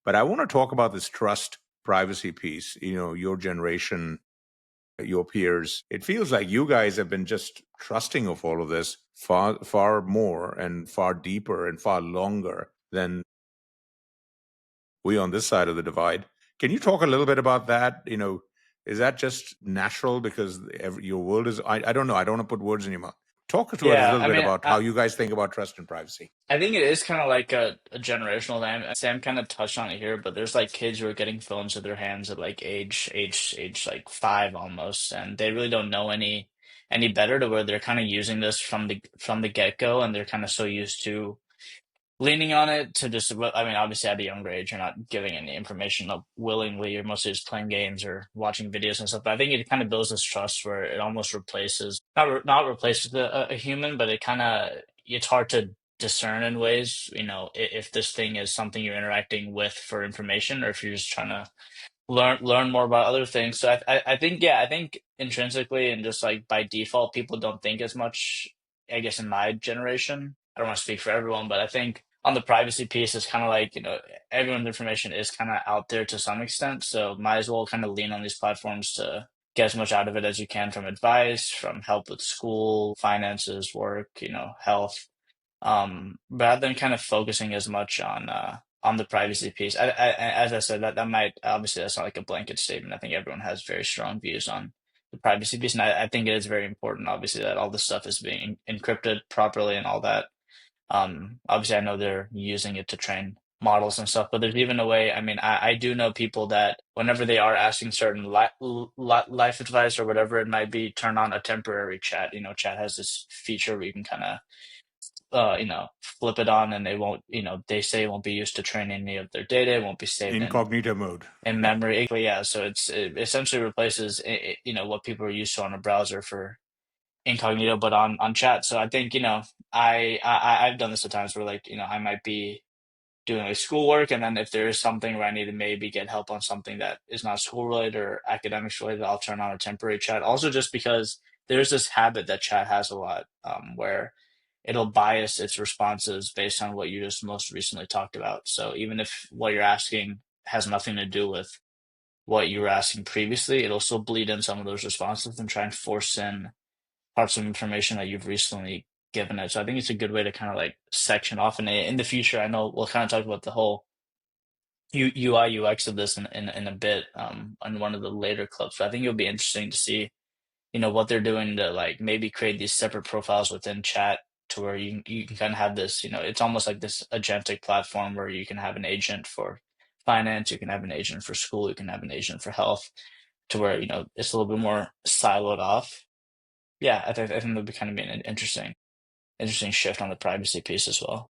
But I want to talk about this trust privacy piece. Your generation, your peers, it feels like you guys have been just trusting of all of this far, far more and far deeper and far longer than we on this side of the divide. Can you talk a little bit about that? Is that just natural because your world is, I don't know. I don't want to put words in your mouth. Talk to us a Yeah, little I bit mean, about how you guys think about trust and privacy. I think it is kind of like a generational thing. Sam kind of touched on it here, but there's like kids who are getting phones in their hands at like age like 5 almost, and they really don't know any better to where they're kind of using this from the get-go, and they're kind of so used to leaning on it to just, well, I mean, obviously at a younger age, you're not giving any information up willingly. You're mostly just playing games or watching videos and stuff. But I think it kind of builds this trust where it almost replaces, not replaces a human, but it kind of, it's hard to discern in ways, if this thing is something you're interacting with for information or if you're just trying to learn more about other things. So I think, yeah, I think intrinsically and just like by default, people don't think as much, I guess, in my generation. I don't want to speak for everyone, but I think on the privacy piece, it's kind of like, everyone's information is kind of out there to some extent. So might as well kind of lean on these platforms to get as much out of it as you can from advice, from help with school, finances, work, health, rather than kind of focusing as much on the privacy piece. As I said, that might, obviously that's not like a blanket statement. I think everyone has very strong views on the privacy piece, and I think it is very important, obviously, that all this stuff is being encrypted properly and all that. Obviously, I know they're using it to train models and stuff, but there's even a way. I mean, I do know people that whenever they are asking certain life advice or whatever it might be, turn on a temporary chat. Chat has this feature where you can kind of flip it on and they won't, they say it won't be used to train any of their data. It won't be saved Incognito mode. in memory. But yeah, so it essentially replaces, what people are used to on a browser for incognito, but on chat. So I think, I've done this at times where like, I might be doing like schoolwork, and then if there is something where I need to maybe get help on something that is not school related or academics related, I'll turn on a temporary chat. Also, just because there's this habit that chat has a lot, where it'll bias its responses based on what you just most recently talked about. So even if what you're asking has nothing to do with what you were asking previously, it'll still bleed in some of those responses and try and force in parts of information that you've recently given it. So I think it's a good way to kind of like section off. And in the future, I know we'll kind of talk about the whole UI UX of this in a bit, on one of the later clips. But I think it'll be interesting to see, what they're doing to like maybe create these separate profiles within chat to where you can kind of have this, it's almost like this agentic platform where you can have an agent for finance, you can have an agent for school, you can have an agent for health, to where, it's a little bit more siloed off. Yeah, I think that would be kind of be an interesting shift on the privacy piece as well.